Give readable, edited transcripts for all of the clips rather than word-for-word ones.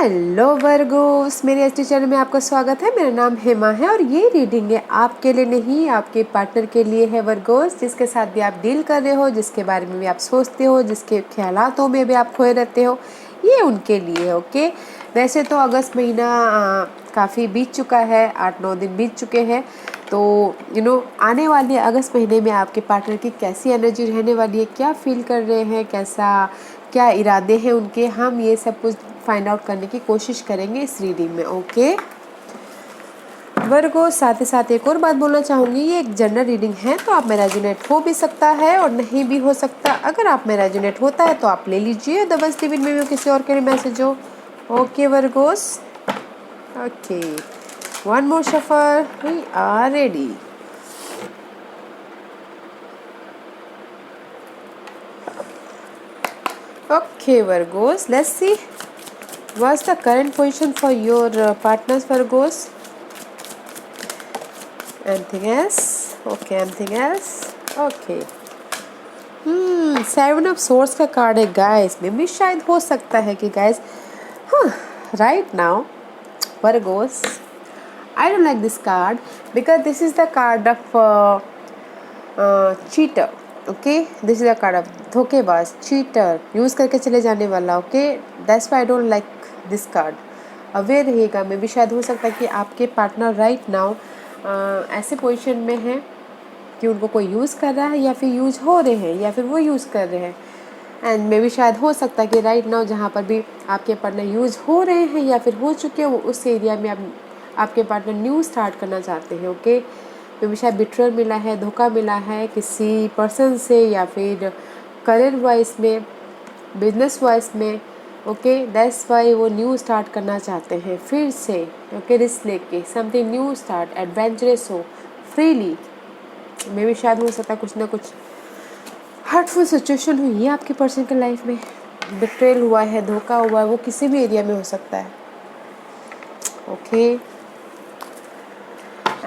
Hello Virgo's, मेरे HT channel में आपका स्वागत है। मेरा नाम हेमा है और ये रीडिंग है आपके लिए नहीं, आपके पार्टनर के लिए है वर्गोस, जिसके साथ भी आप डील कर रहे हो, जिसके बारे में भी आप सोचते हो, जिसके ख्यालातों में भी आप खोए रहते हो, ये उनके लिए है। ओके, वैसे तो अगस्त महीना काफ़ी बीत चुका है, 8-9 दिन बीत चुके हैं। तो आने वाले अगस्त महीने में आपके पार्टनर की कैसी एनर्जी रहने वाली है, क्या फील कर रहे हैं, क्या इरादे हैं उनके, हम ये सब कुछ फाइंड आउट करने की कोशिश करेंगे इस रीडिंग में। ओके वर्गो, साथ ही साथ एक और बात बोलना चाहूँगी, ये एक जनरल रीडिंग है, तो आप में रेजोनेट हो भी सकता है और नहीं भी हो सकता। अगर आप में रेजोनेट होता है तो आप ले लीजिए, अदरवाइज लिविन में भी किसी और के लिए मैसेज हो। Okay Virgos, okay, one more shuffle, we are ready. Okay Virgos, let's see what's the current position for your partners Virgos. Anything else? Okay, anything else? Okay. Seven of swords का card है guys, में भी शायद हो सकता है कि guys right now Virgos, I don't like this card because this is the card of cheater. Okay, this is a card of धोखेबाज, चीटर, यूज़ करके चले जाने वाला। Okay, that's why I don't like this card. Aware रहिएगा, में भी शायद हो सकता है कि आपके पार्टनर राइट नाउ ऐसे पोजीशन में है कि उनको कोई यूज़ कर रहा है या फिर यूज हो रहे हैं या फिर वो यूज़ कर रहे हैं। एंड में भी शायद हो सकता है कि राइट नाउ जहाँ पर भी आपके पार्टनर यूज़ हो रहे हैं या फिर हो चुके हैं, वो उस एरिया में आपके पार्टनर न्यू स्टार्ट करना चाहते हैं। ओके, में शायद बिट्रेयल मिला है, धोखा मिला है किसी पर्सन से या फिर करियर वाइज में, बिजनेस वाइज में। ओके, दैट्स वाई वो न्यू स्टार्ट करना चाहते हैं फिर से। ओके, रिस्क लेके समथिंग न्यू स्टार्ट, एडवेंचरस हो, फ्रीली। में भी शायद हो सकता है कुछ ना कुछ हर्टफुल सिचुएशन हुई है आपके पर्सन के लाइफ में, बिट्रेयल हुआ है, धोखा हुआ है, वो किसी भी एरिया में हो सकता है। ओके,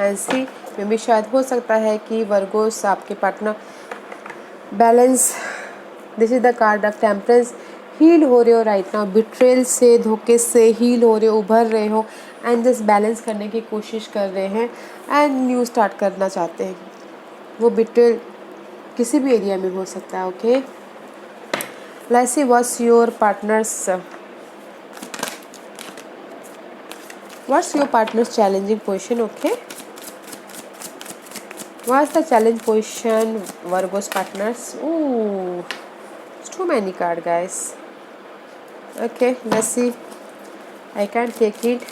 ऐसी में भी शायद हो सकता है कि वर्गोस आपके partner balance, this is the card of temperance, heal हो रहे हो राइट नाउ, बिट्रेल से, धोखे से हील हो रहे हो, उभर रहे हो एंड जस्ट बैलेंस करने की कोशिश कर रहे हैं एंड न्यू स्टार्ट करना चाहते हैं। वो बिट्रेल किसी भी एरिया में हो सकता है। Okay, let's see what's your partners challenging position. Okay, what's the challenge position Virgos partners? Ooh, it's too many card guys. Okay, let's see, I can't take it.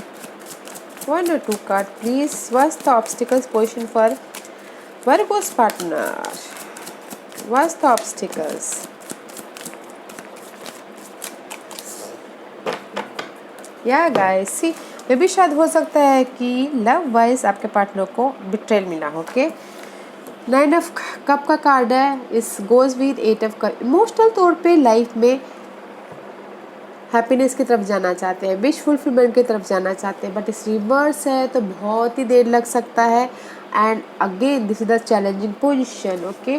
One or two card please. What's the obstacles position for Virgos partner? What's the obstacles? Yeah guys, see, मे भी शायद हो सकता है कि love wise आपके partner को betrayal मिला हो। ओके, 9 ऑफ कप का कार्ड है, इस goes with 8 of cup. Emotional तौर पे लाइफ में हैप्पीनेस की तरफ जाना चाहते हैं, विश फुलफिलमेंट की तरफ जाना चाहते हैं, बट इस रिवर्स है तो बहुत ही देर लग सकता है। And again this is the challenging position. Okay,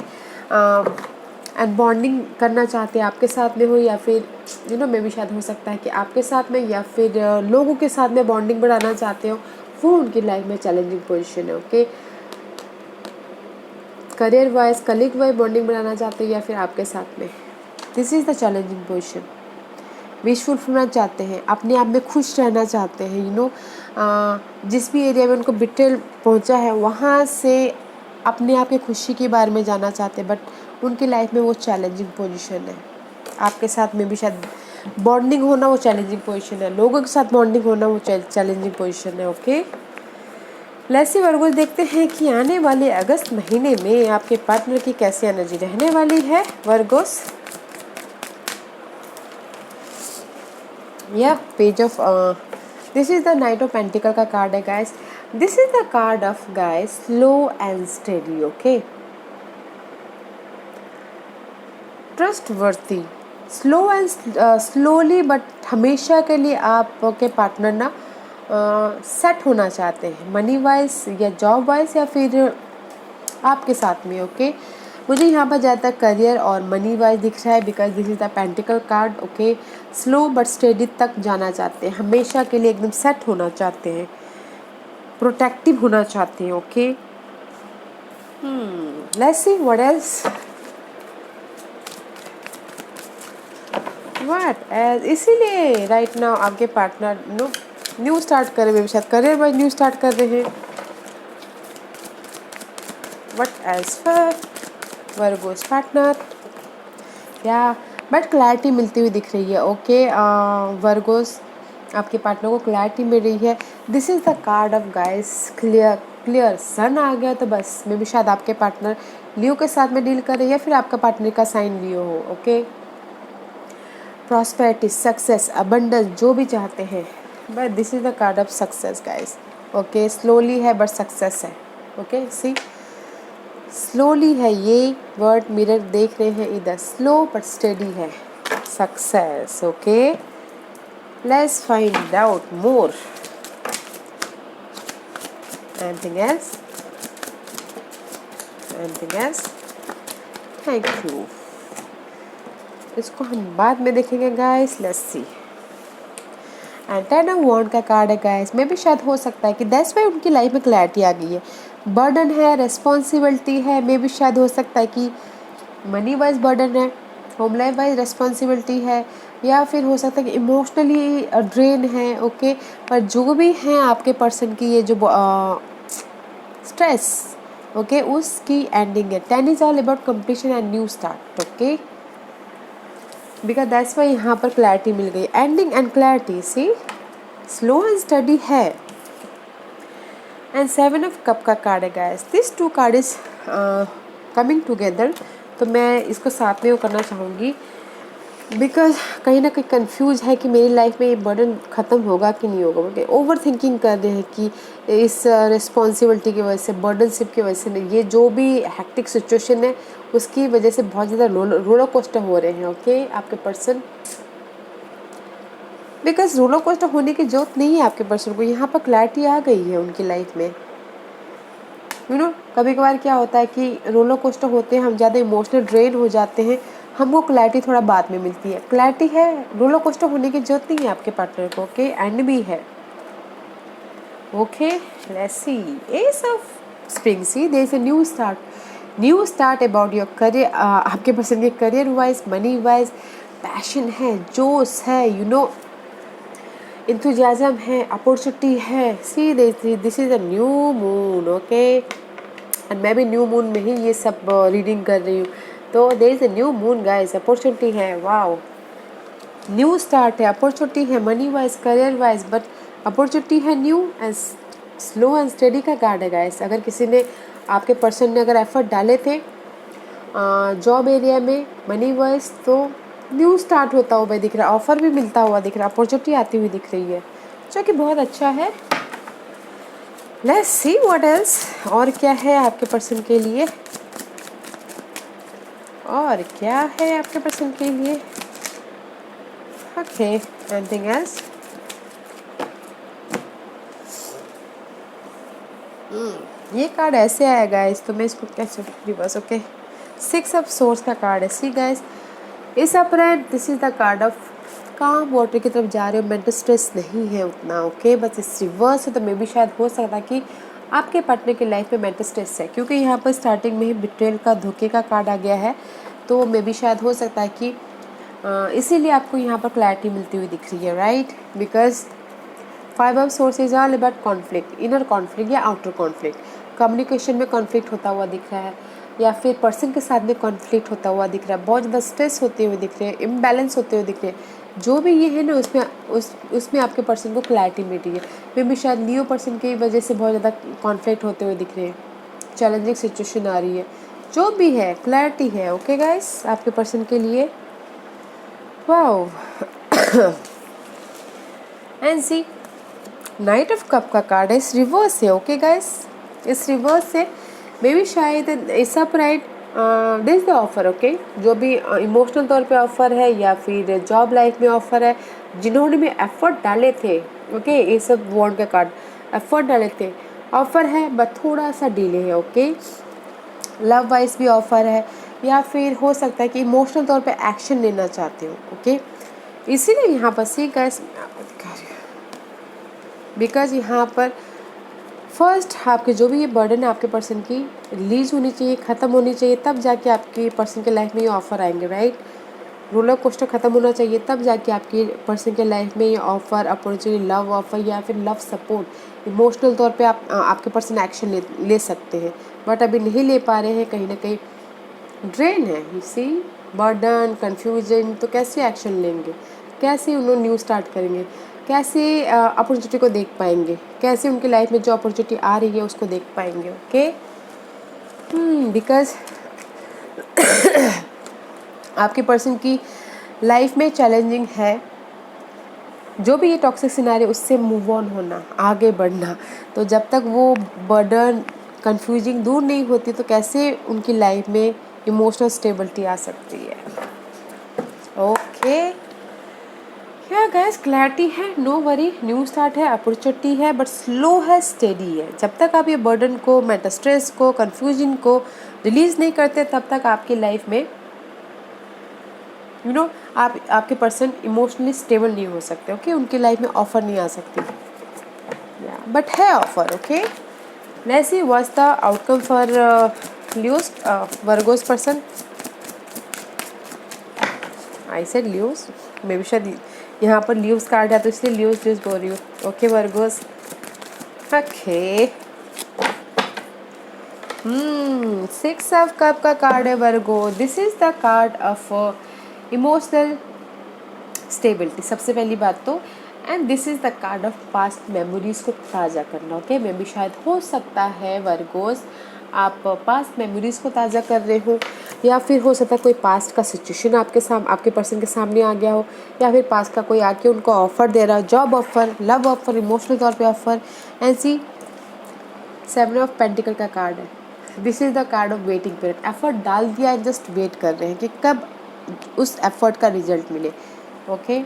and bonding करना चाहते हैं, आपके साथ में हो या फिर में भी शायद हो सकता है कि आपके साथ में या फिर लोगों के साथ में बॉन्डिंग बढ़ाना चाहते हो, वो उनकी लाइफ में चैलेंजिंग पोजीशन है। Okay, career wise, colleague wise bonding बनाना चाहते हो या फिर आपके साथ में, this is the challenging position. Wish fulfilment चाहते हैं, अपने आप में खुश रहना चाहते हैं। जिस भी एरिया में उनको बिट्रेल पहुंचा है वहाँ से अपने आप की खुशी के बारे में जानना चाहते हैं, बट उनकी लाइफ में वो चैलेंजिंग पोजीशन है। आपके साथ में भी शायद बॉन्डिंग होना वो चैलेंजिंग पोजीशन है, लोगों के साथ बॉन्डिंग होना वो चैलेंजिंग पोजीशन है। ओके, लेट्स सी वर्गोस, देखते हैं कि आने वाले अगस्त महीने में आपके पार्टनर की कैसी एनर्जी रहने वाली है वर्गोस। या page of, this is the night of pentacle का कार्ड है guys. This is the card of guys slow and steady. Okay, trust worthy, slow and slowly, but हमेशा के लिए आपके पार्टनर ना सेट होना चाहते हैं, मनी वाइज या जॉब वाइज या फिर आपके साथ में। ओके, मुझे यहाँ पर ज़्यादातर करियर और मनी वाइज दिख रहा है, because this is the pentacle card. Okay, slow but steady तक जाना चाहते हैं, हमेशा के लिए एकदम सेट होना चाहते हैं, प्रोटेक्टिव होना चाहते हैं। Okay, let's see what else. What else, इसीलिए राइट नाउ आपके पार्टनर न्यू स्टार्ट कर रहे हैं, शायद करियर वाइज न्यू स्टार्ट कर रहे हैं। What else for Virgos partner, या बट क्लैरिटी मिलती हुई दिख रही है। ओके, वर्गोस आपके पार्टनर को क्लैरिटी मिल रही है। This is the card of guys, clear clear sun आ गया तो बस मे भी शायद आपके पार्टनर लियो के साथ में डील कर रही है, फिर आपका पार्टनर का साइन लियो हो। ओके, प्रॉस्पेरिटी, सक्सेस, अबंडेंस जो भी चाहते हैं, but this is the card of success guys. Okay, slowly है बट सक्सेस है। ओके, सी स्लोली है, ये वर्ड मिरर देख रहे हैं इधर, स्लो बट स्टेडी है, success. Okay, let's find out more. Anything else, anything else, thank you. इसको हम बाद में देखेंगे guys, let's see. And ten of wand का कार्ड है गाइस, में भी शायद हो सकता है कि दैट्स वाई उनकी लाइफ में क्लैरिटी आ गई है। बर्डन है, रिस्पॉन्सिबिलिटी है, में भी शायद हो सकता है कि मनी वाइज बर्डन है, होम लाइफ वाइज रिस्पॉन्सिबिलिटी है, या फिर हो सकता है कि इमोशनली ड्रेन है। ओके, पर जो भी हैं आपके पर्सन की ये जो स्ट्रेस, ओके, उसकी एंडिंग है। 10 is all about completion and new start. Okay, because that's why यहाँ पर क्लैरिटी मिल गई, ending and clarity. See slow and steady है। एंड 7 ऑफ कप का कार्ड है guys, this two card is coming together. तो मैं इसको साथ में वो करना चाहूँगी, बिकॉज कहीं ना कहीं कंफ्यूज है कि मेरी लाइफ में ये बर्डन ख़त्म होगा कि नहीं होगा। ओके, ओवर थिंकिंग कर रहे हैं कि इस रिस्पॉन्सिबिलिटी की वजह से, बर्डनशिप की वजह से, ये जो भी हैक्टिक सिचुएशन है उसकी वजह से बहुत ज़्यादा रोलर कोस्टर हो रहे हैं। ओके, आपके पर्सन, बिकॉज रोलर कोस्टर होने की जरूरत नहीं है आपके पर्सन को, यहाँ पर क्लैरिटी आ गई है उनकी लाइफ में। कभी कभार क्या होता है कि रोलर कोस्टर होते हैं, हम ज़्यादा इमोशनल ड्रेन हो जाते हैं, हमको क्लैरिटी थोड़ा बाद में मिलती है। क्लैरिटी है, रोलर कोस्टर होने की जरूरत नहीं है आपके पार्टनर को। ओके, एंड भी है। Okay, let's see, ace of spring, see there is a new start about your career. आपके पर्सन के career wise, money wise, passion है, जोश है, इंथुजियाज्म है, अपॉर्चुनिटी है। See this is a new moon. Okay, and मैं भी new moon में ही ये सब रीडिंग कर रही हूँ। तो there is a new moon guys, opportunity है, वाओ, न्यू स्टार्ट है, अपॉर्चुनिटी है, money wise, career wise, but opportunity है new and slow and study का कार्ड है गाइस। अगर किसी ने, आपके पर्सन ने अगर एफर्ट डाले थे जॉब एरिया में, मनी वाइज, तो न्यू स्टार्ट होता हुआ दिख रहा है, ऑफर भी मिलता हुआ दिख रहा है, अपॉर्चुनिटी आती हुई दिख रही है, जो कि बहुत अच्छा है। लेट्स सी व्हाट एल्स, और क्या है आपके पर्सन के लिए, और क्या है आपके पर्सन के लिए। Okay, anything else. ये कार्ड ऐसे आया गाइस, तो मैं इसको कैसे रिवर्स। ओके, 6 ऑफ सोर्स का कार्ड है। सी गाइस, इस upright, this is the card of काम वाटर की तरफ जा रहे हो, मेंटल स्ट्रेस नहीं है उतना। ओके, बस इस रिवर्स है, तो मे भी शायद हो सकता है कि आपके पार्टनर की लाइफ में मेंटल स्ट्रेस है, क्योंकि यहाँ पर स्टार्टिंग में ही बिट्रेल का, धोखे का कार्ड आ गया है। तो मे भी शायद हो सकता है कि इसीलिए आपको यहाँ पर क्लैरिटी मिलती हुई दिख रही है, right, because 5 of source is all about conflict, inner conflict या आउटर कॉन्फ्लिक्ट। कम्युनिकेशन में कॉन्फ्लिक्ट होता हुआ दिख रहा है, या फिर पर्सन के साथ में कॉन्फ्लिक्ट होता हुआ दिख रहा है, बहुत ज़्यादा स्ट्रेस होते हुए दिख रहे हैं, इम्बैलेंस होते हुए दिख रहे हैं। जो भी ये है ना, उसमें आपके पर्सन को क्लैरिटी मिल रही है। मे भी शायद लियो पर्सन की वजह से बहुत ज़्यादा कॉन्फ्लिक्ट होते हुए दिख रहे हैं, चैलेंजिंग सिचुएशन आ रही है, जो भी है क्लैरिटी है। ओके गाइस, आपके पर्सन के लिए, wow. And see, knight of cup का कार्ड है, इस रिवर्स है। ओके गाइस, इस रिवर्स से मे भी शायद इस upright this the offer. Okay, जो भी इमोशनल तौर पे ऑफर है, या फिर जॉब लाइफ में ऑफर है, जिन्होंने भी एफर्ट डाले थे। ओके, ये सब वॉन्ड का कार्ड, एफर्ट डाले थे, ऑफर है, बट थोड़ा सा डिले है। ओके, लव वाइज भी ऑफ़र है, या फिर हो सकता है कि इमोशनल तौर पे एक्शन लेना चाहते हो। ओके, इसीलिए यहाँ पर सी गाइस मैं आपको दिखा रही हूँ, बिकॉज यहाँ पर फर्स्ट आपके जो भी ये बर्डन है आपके पर्सन की रिलीज होनी चाहिए, ख़त्म होनी चाहिए, तब जाके आपके पर्सन के लाइफ में ये ऑफ़र आएंगे, राइट। रोलर कोस्टर ख़त्म होना चाहिए, तब जाके आपकी पर्सन के लाइफ में ये ऑफ़र, अपॉर्चुनिटी, लव ऑफ़र या फिर लव सपोर्ट, इमोशनल तौर पे आपके पर्सन एक्शन ले सकते हैं, बट अभी नहीं ले पा रहे हैं, कहीं ना कहीं ड्रेन है। यू सी, बर्डन, कन्फ्यूजन, तो कैसे एक्शन लेंगे, कैसे उन्होंने न्यू स्टार्ट करेंगे, कैसे अपॉर्चुनिटी को देख पाएंगे, कैसे उनकी लाइफ में जो अपॉर्चुनिटी आ रही है उसको देख पाएंगे। ओके, बिकॉज आपके पर्सन की लाइफ में चैलेंजिंग है, जो भी ये टॉक्सिक सिनेरियो उससे मूव ऑन होना, आगे बढ़ना। तो जब तक वो बर्डन, कंफ्यूजिंग दूर नहीं होती तो कैसे उनकी लाइफ में इमोशनल स्टेबिलिटी आ सकती है। ओके, क्या गाइस, क्लैरिटी है, नो वरी, न्यू स्टार्ट है, अपॉर्चुनिटी है, बट स्लो है, स्टेडी है। जब तक आप ये बर्डन को, मेंटल स्ट्रेस को, कंफ्यूजन को रिलीज नहीं करते, तब तक आपकी लाइफ में आपके पर्सन इमोशनली स्टेबल नहीं हो सकते। ओके, उनकी लाइफ में ऑफर नहीं आ सकती, बट है offer. Okay, let's see what's the outcome for Leos, Virgo's person. I said Leos, may be शायद यहाँ पर लियोस कार्ड है तो इसलिए लियोस बोल रही हूँ। Okay Virgos, okay, 6 of cup का कार्ड है Virgo. This is the card of emotional stability, सबसे पहली बात तो, and this is the card of past memories को ताज़ा करना। ओके, मे बी शायद हो सकता है वर्गोस आप पास्ट मेमोरीज को ताज़ा कर रहे हो, या फिर हो सकता है कोई पास्ट का सिचुएशन आपके पर्सन के सामने आ गया हो, या फिर पास्ट का कोई आके उनको ऑफर दे रहा हो, job offer, love offer, emotional तौर पे offer. And see 7 of pentacle का कार्ड है। This is the card of waiting period, effort डाल दिया है, जस्ट वेट कर रहे हैं कि कब उस एफर्ट का रिजल्ट मिले। ओके,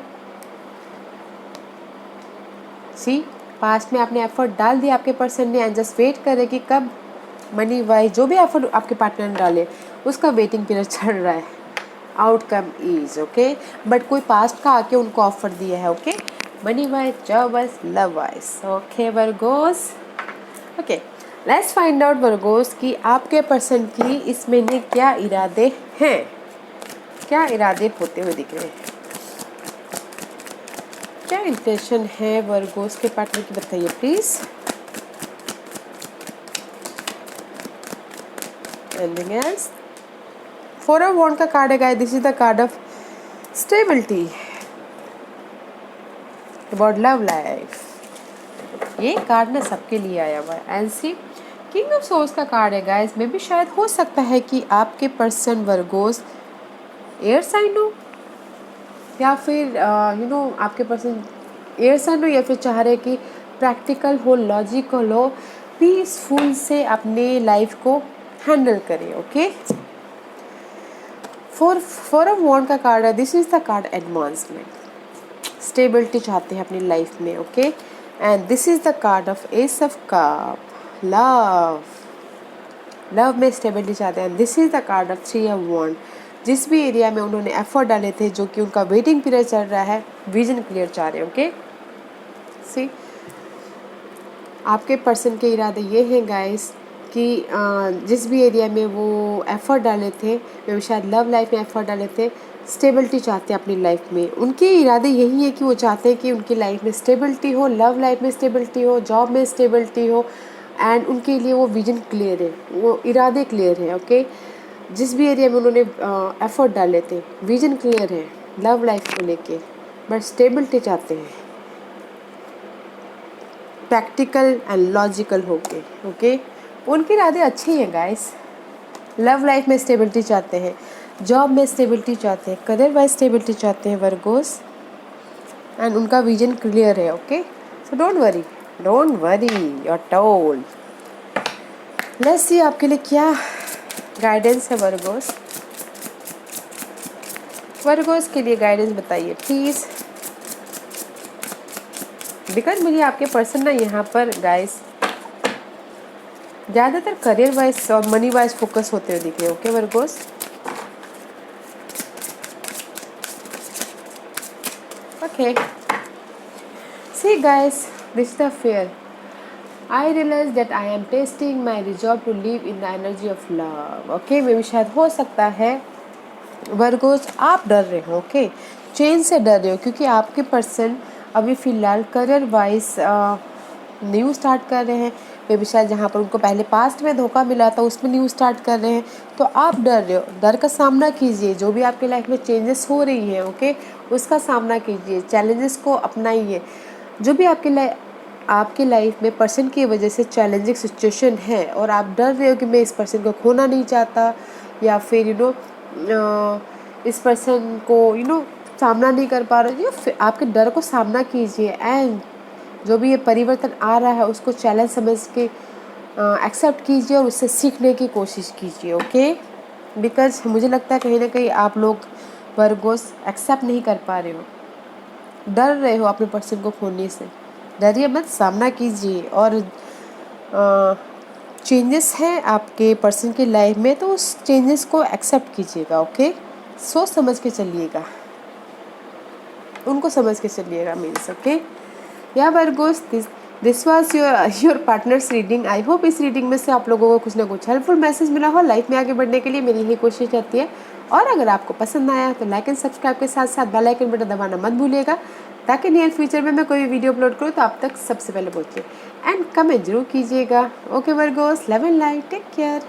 सी पास्ट में आपने एफर्ट डाल दिया आपके पर्सन ने, एंड जस्ट वेट करे कि कब मनी वाइज जो भी एफर्ट आपके पार्टनर ने डाले उसका वेटिंग पीरियड चल रहा है। आउटकम इज ओके, बट कोई पास्ट का आके उनको ऑफर दिया है। Okay, money wise, job wise, love wise. Okay Virgos, okay, let's find out Virgo's कि आपके पर्सन की इस महीने क्या इरादे हैं, क्या इरादे होते हुए दिख रहे हैं, क्या इंटेंशन है वर्गोस के पार्टनर की, बताइए please. Anything else? 4 of wand का कार्ड है guys, this is the card of stability about love life. ये कार्ड ना सबके लिए आया हुआ है। And see king of swords का कार्ड है गाइस, में भी शायद हो सकता है कि आपके पर्सन वर्गोस एयर साइन हो, या फिर आपके पर्सन एयर साइन हो, या फिर चाह रहे कि प्रैक्टिकल हो, लॉजिकल हो, पीसफुल से अपने लाइफ को हैंडल करें। ओके, 4 ऑफ वॉन्ड का कार्ड है, this is the card advancement, stability चाहते हैं अपनी लाइफ में। Okay, and this is the card of ace of cup, love में स्टेबिलिटी चाहते हैं। This is the card of 3 of wand, जिस भी एरिया में उन्होंने एफर्ट डाले थे, जो कि उनका वेटिंग पीरियड चल रहा है, विजन क्लियर चाह रहे हैं। ओके, सी आपके पर्सन के इरादे ये हैं गाइस कि जिस भी एरिया में वो एफर्ट डाले थे, वे शायद लव लाइफ में एफर्ट डाले थे, स्टेबिलिटी चाहते हैं अपनी लाइफ में। उनके इरादे यही है कि वो चाहते हैं कि उनकी लाइफ में स्टेबिलिटी हो, लव लाइफ में स्टेबिलिटी हो, जॉब में स्टेबिलिटी हो, एंड उनके लिए वो विजन क्लियर है, वो इरादे क्लियर है। ओके, जिस भी एरिया में उन्होंने एफर्ट डाले थे, विजन क्लियर है लव लाइफ को लेके, बट स्टेबिलिटी चाहते हैं प्रैक्टिकल एंड लॉजिकल होके। ओके, उनके इरादे अच्छे हैं गाइस, लव लाइफ में स्टेबिलिटी चाहते हैं, जॉब में स्टेबिलिटी चाहते हैं, करियर वाइज स्टेबिलिटी चाहते हैं वर्गोस, एंड उनका विजन क्लियर है। Okay, so don't worry, you are told. Let's see आपके लिए क्या गाइडेंस है वर्गोस के लिए गाइडेंस बताइए प्लीज़, बिकॉज मुझे आपके पर्सन ना यहाँ पर गाइस ज़्यादातर करियर वाइज और मनी वाइज फोकस होते हुए दिख रहे हैं। Okay Virgos, okay see guys, this the fair I realize that I am testing my resolve to live in the energy of love. Okay मे भी शायद हो सकता है वर्गोस आप डर रहे हो। ओके चेंज से डर रहे हो क्योंकि आपके पर्सन अभी फ़िलहाल करियर वाइज न्यू स्टार्ट कर रहे हैं। मे भी शायद जहाँ पर उनको पहले पास्ट में धोखा मिला था उसमें न्यू स्टार्ट कर रहे हैं। तो आप डर रहे हो, डर का सामना कीजिए। जो भी आपके लाइफ में चेंजेस हो रही हैं ओके उसका सामना कीजिए, चैलेंजेस को अपनाइए। जो भी आपके लाइफ में पर्सन की वजह से चैलेंजिंग सिचुएशन है और आप डर रहे हो कि मैं इस पर्सन को खोना नहीं चाहता या फिर इस पर्सन को सामना नहीं कर पा रहे हो, आपके डर को सामना कीजिए एंड जो भी ये परिवर्तन आ रहा है उसको चैलेंज समझ के एक्सेप्ट कीजिए और उससे सीखने की कोशिश कीजिए। ओके बिकॉज मुझे लगता है कहीं ना कहीं आप लोग वर्गोस एक्सेप्ट नहीं कर पा रहे हो, डर रहे हो अपने पर्सन को खोने से। डरिए मत, सामना कीजिए और चेंजेस हैं आपके पर्सन की लाइफ में तो उस चेंजेस को एक्सेप्ट कीजिएगा। ओके सोच समझ के चलिएगा, उनको समझ के चलिएगा मीन्स। ओके या Virgo's, this was your partners reading. I hope इस रीडिंग में से आप लोगों को कुछ ना कुछ हेल्पफुल मैसेज मिला हो। लाइफ में आगे बढ़ने के लिए मेरी यही कोशिश रहती है। और अगर आपको पसंद आया तो लाइक एंड सब्सक्राइब के साथ साथ बेल आइकन बटन दबाना मत भूलिएगा ताकि नियर फ्यूचर में मैं कोई भी वीडियो अपलोड करूँ तो आप तक सबसे पहले पहुँचे। एंड कमेंट जरूर कीजिएगा। Okay Virgos, love and light, take care.